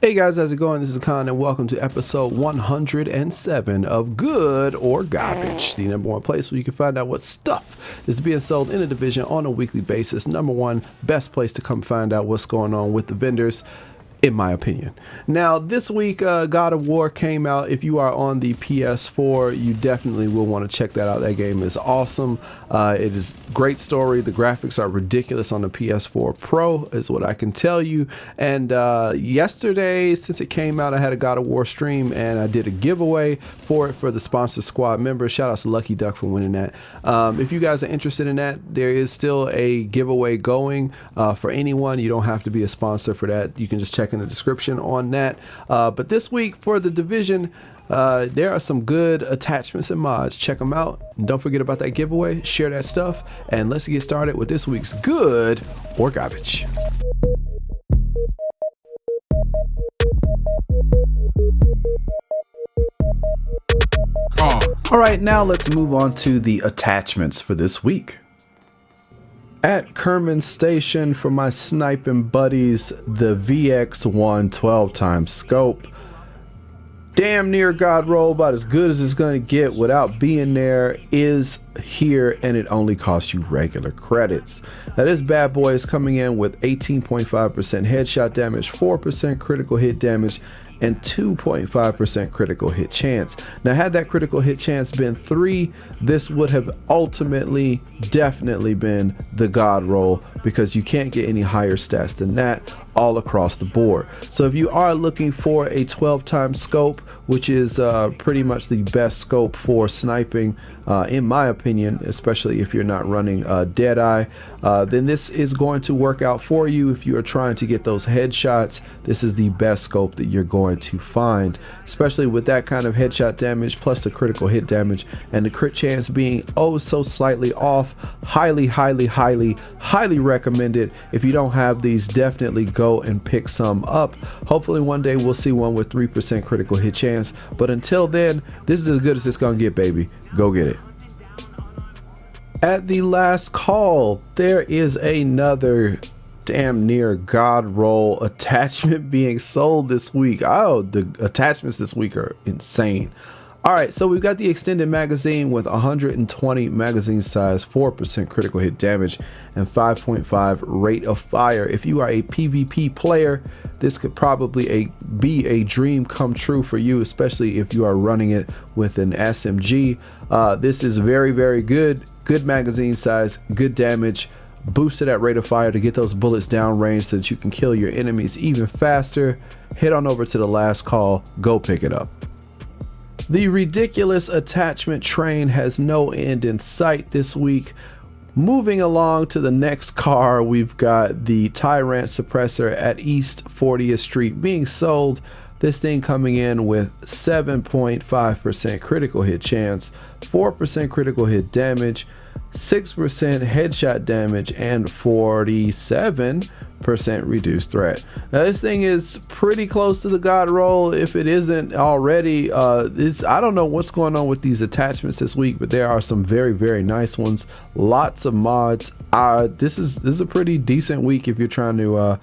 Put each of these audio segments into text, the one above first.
Hey guys, how's it going? This is Khan and welcome to episode 107 of Good or Garbage, the number one place where you can find out what stuff is being sold in a division on a weekly basis. Number one, best place to come find out what's going on with the vendors, in my opinion. Now, this week, God of War came out. If you are on the PS4, you definitely will want to check that out. That game is awesome. It is great story. The graphics are ridiculous on the PS4 Pro, is what I can tell you. And yesterday, since it came out, I had a God of War stream and I did a giveaway for it for the Sponsor Squad members. Shout out to Lucky Duck for winning that. If you guys are interested in that, there is still a giveaway going for anyone. You don't have to be a sponsor for that. You can just check in the description on that. But this week for the division, there are some good attachments and mods. Check them out. And don't forget about that giveaway. Share that stuff. And let's get started with this week's Good or Garbage. All right, now let's move on to the attachments for this week. At Kerman Station for my sniping buddies, the VX1 12x scope. Damn near God roll, about as good as it's going to get without being there, is here, and it only costs you regular credits. Now this bad boy is coming in with 18.5% headshot damage, 4% critical hit damage, and 2.5% critical hit chance. Now had that critical hit chance been 3, this would have ultimately definitely been the God roll, because you can't get any higher stats than that all across the board. So if you are looking for a 12x scope, which is pretty much the best scope for sniping in my opinion, especially if you're not running Deadeye, then this is going to work out for you. If you are trying to get those headshots, this is the best scope that you're going to find, especially with that kind of headshot damage plus the critical hit damage and the crit chance being oh so slightly off. Highly recommended. If you don't have these, definitely go and pick some up. Hopefully one day we'll see one with 3% critical hit chance, but until then, this is as good as it's gonna get, baby. Go get it. At the last call, there is another damn near God roll attachment being sold this week. Oh, the attachments this week are insane. All right, so we've got the extended magazine with 120 magazine size, 4% critical hit damage, and 5.5 rate of fire. If you are a PvP player, this could probably be a dream come true for you, especially if you are running it with an SMG. This is very good. Good magazine size, good damage, boosted at rate of fire to get those bullets downrange so that you can kill your enemies even faster. Head on over to the last call, go pick it up. The ridiculous attachment train has no end in sight this week. Moving along to the next car, we've got the Ti-Rant Suppressor at East 40th Street being sold. This thing coming in with 7.5% critical hit chance, 4% critical hit damage, 6% headshot damage, and 47% reduced threat. Now this thing is pretty close to the God roll if it isn't already. I don't know what's going on with these attachments this week, but there are some very nice ones. Lots of mods. This is a pretty decent week if you're trying to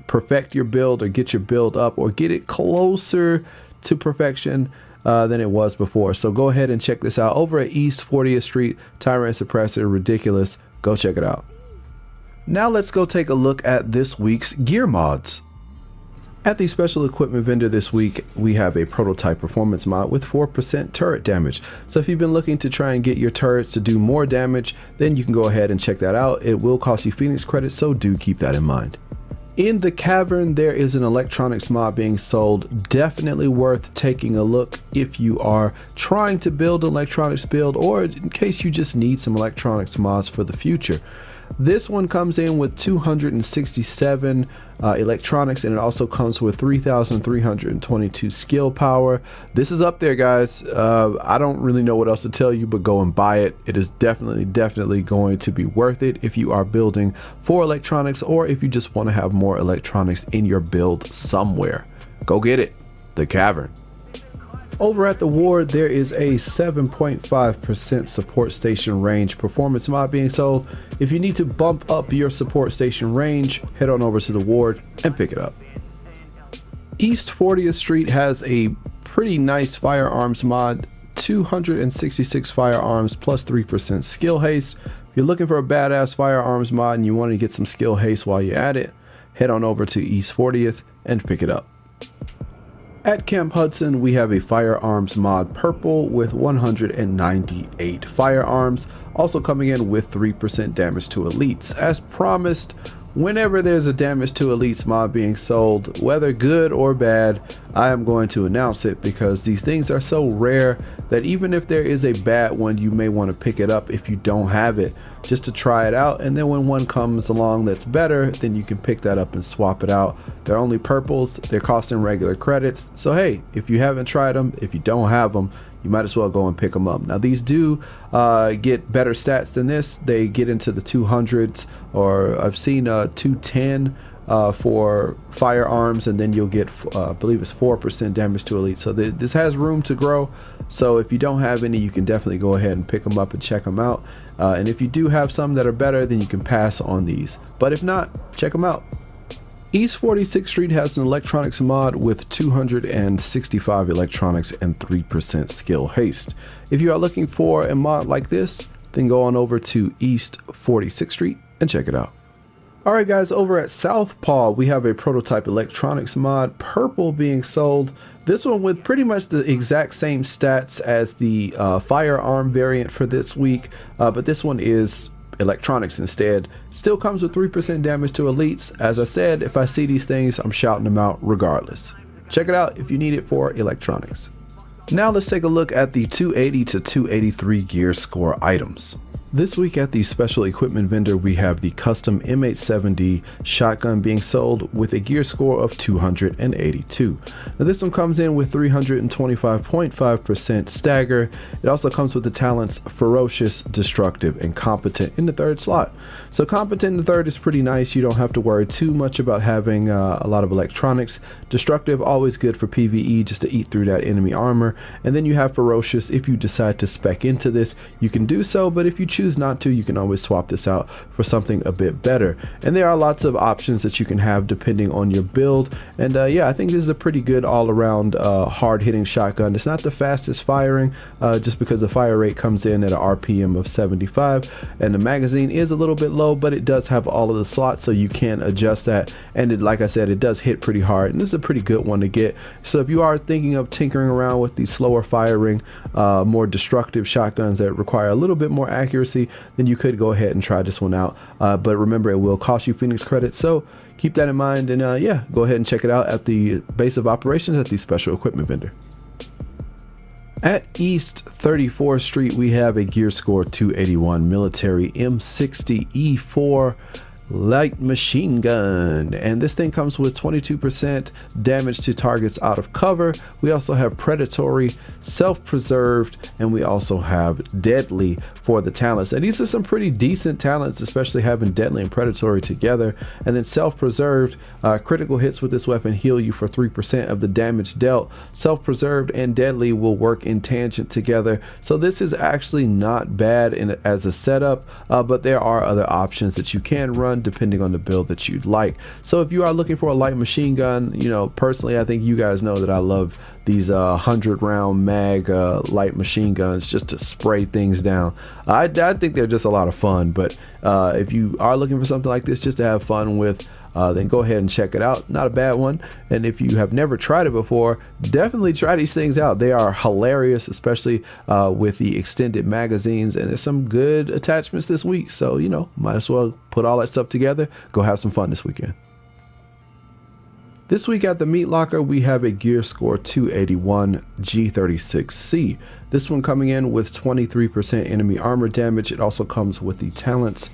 perfect your build or get your build up or get it closer to perfection than it was before. So go ahead and check this out over at East 40th Street. Ti-Rant Suppressor, ridiculous. Go check it out. Now let's go take a look at this week's gear mods. At the special equipment vendor this week, we have a prototype performance mod with 4% turret damage. So if you've been looking to try and get your turrets to do more damage, then you can go ahead and check that out. It will cost you Phoenix credits, so do keep that in mind. In the cavern, there is an electronics mod being sold. Definitely worth taking a look if you are trying to build an electronics build or in case you just need some electronics mods for the future. This one comes in with 267 electronics, and it also comes with 3,322 skill power. This is up there, guys. I don't really know what else to tell you, but go and buy it. It is definitely going to be worth it if you are building for electronics or if you just want to have more electronics in your build somewhere. Go get it. The Cavern. Over at the Ward, there is a 7.5% support station range performance mod being sold. If you need to bump up your support station range, head on over to the Ward and pick it up. East 40th Street has a pretty nice firearms mod, 266 firearms plus 3% skill haste. If you're looking for a badass firearms mod and you want to get some skill haste while you're at it, head on over to East 40th and pick it up. At Camp Hudson, we have a firearms mod purple with 198 firearms, also coming in with 3% damage to elites. As promised, whenever there's a damage to elites mod being sold, whether good or bad, I am going to announce it because these things are so rare that even if there is a bad one, you may want to pick it up if you don't have it, just to try it out. And then when one comes along that's better, then you can pick that up and swap it out. They're only purples, they're costing regular credits. So hey, if you haven't tried them, if you don't have them, you might as well go and pick them up. Now these do get better stats than this. They get into the 200s, or I've seen 210 for firearms, and then you'll get I believe it's 4% damage to elite. So this has room to grow. So if you don't have any, you can definitely go ahead and pick them up and check them out. And if you do have some that are better, then you can pass on these. But if not, check them out. East 46th Street has an electronics mod with 265 electronics and 3% skill haste. If you are looking for a mod like this, then go on over to East 46th Street and check it out. Alright guys, over at Southpaw, we have a prototype electronics mod, purple, being sold. This one with pretty much the exact same stats as the firearm variant for this week, but this one is electronics instead. Still comes with 3% damage to elites. As I said, if I see these things, I'm shouting them out regardless. Check it out if you need it for electronics. Now let's take a look at the 280 to 283 gear score items. This week at the special equipment vendor, we have the custom M870 shotgun being sold with a gear score of 282. Now this one comes in with 325.5% stagger. It also comes with the talents Ferocious, Destructive, and Competent in the third slot. So Competent in the third is pretty nice. You don't have to worry too much about having a lot of electronics. Destructive, always good for PvE, just to eat through that enemy armor. And then you have Ferocious. If you decide to spec into this, you can do so, but if you choose not to, you can always swap this out for something a bit better. And there are lots of options that you can have depending on your build. And yeah, I think this is a pretty good all-around hard-hitting shotgun. It's not the fastest firing, just because the fire rate comes in at an RPM of 75, and the magazine is a little bit low, but it does have all of the slots, so you can adjust that. And it, like I said, it does hit pretty hard, and this is a pretty good one to get. So if you are thinking of tinkering around with these slower firing, more destructive shotguns that require a little bit more accuracy, then you could go ahead and try this one out. But remember, it will cost you Phoenix credits, so keep that in mind. And yeah, go ahead and check it out at the base of operations at the special equipment vendor. At East 34th Street, we have a gear score 281 military M60 E4 light machine gun, and this thing comes with 22% damage to targets out of cover. We also have predatory, self-preserved, and we also have deadly for the talents. And these are some pretty decent talents, especially having deadly and predatory together. And then self-preserved, critical hits with this weapon heal you for 3% of the damage dealt. Self-preserved and deadly will work in tangent together, so this is actually not bad as a setup, but there are other options that you can run depending on the build that you'd like. So if you are looking for a light machine gun, you know, personally, I think you guys know that I love these 100-round mag light machine guns just to spray things down. I think they're just a lot of fun, but if you are looking for something like this just to have fun with, then go ahead and check it out. Not a bad one. And if you have never tried it before, definitely try these things out. They are hilarious, especially with the extended magazines, and there's some good attachments this week, so you know, might as well put all that stuff together, go have some fun this weekend. This week at the Meat Locker, we have a gear score 281 G36C. This one coming in with 23% enemy armor damage. It also comes with the talents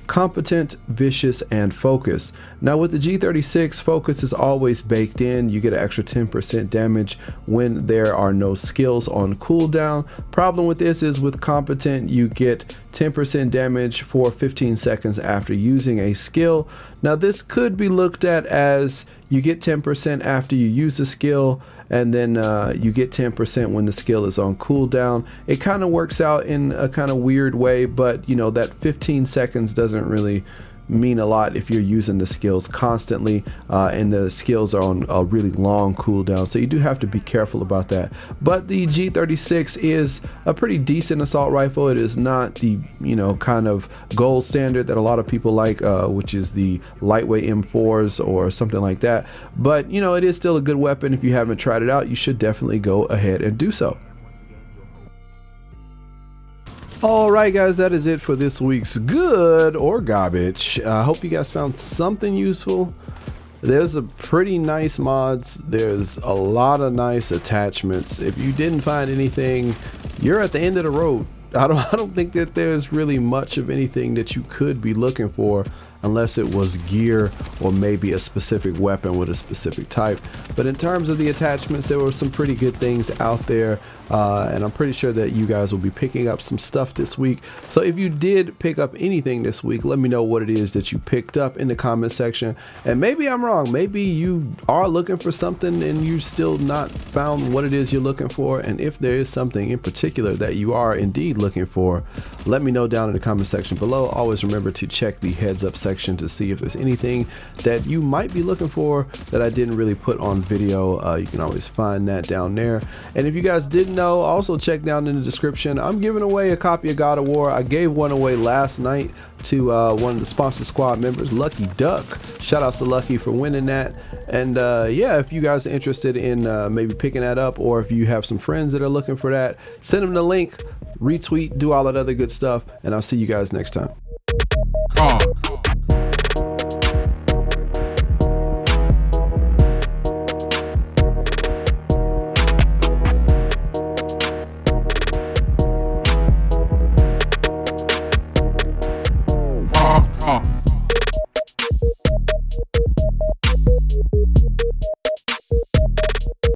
Competent, Vicious, and Focus. Now with the G36, Focus is always baked in. You get an extra 10% damage when there are no skills on cooldown. Problem with this is with Competent, you get 10% damage for 15 seconds after using a skill. Now this could be looked at as you get 10% after you use a skill, and then you get 10% when the skill is on cooldown. It kind of works out in a kind of weird way, but you know, that 15 seconds doesn't really mean a lot if you're using the skills constantly, and the skills are on a really long cooldown, so you do have to be careful about that. But the G36 is a pretty decent assault rifle. It is not the, you know, kind of gold standard that a lot of people like, which is the lightweight M4s or something like that, but you know, it is still a good weapon. If you haven't tried it out, you should definitely go ahead and do so. Alright guys, that is it for this week's good or garbage. I hope you guys found something useful. There's a pretty nice mods, there's a lot of nice attachments. If you didn't find anything, you're at the end of the road. I don't think that there's really much of anything that you could be looking for, unless it was gear or maybe a specific weapon with a specific type. But in terms of the attachments, there were some pretty good things out there, and I'm pretty sure that you guys will be picking up some stuff this week. So if you did pick up anything this week, let me know what it is that you picked up in the comment section. And maybe I'm wrong, maybe you are looking for something and you still not found what it is you're looking for. And if there is something in particular that you are indeed looking for, let me know down in the comment section below. Always remember to check the heads up section to see if there's anything that you might be looking for that I didn't really put on video. You can always find that down there. And if you guys didn't know, also check down in the description. I'm giving away a copy of God of War. I gave one away last night to one of the sponsor squad members, Lucky Duck. Shout outs to Lucky for winning that. And yeah, if you guys are interested in maybe picking that up, or if you have some friends that are looking for that, send them the link, retweet, do all that other good stuff, and I'll see you guys next time.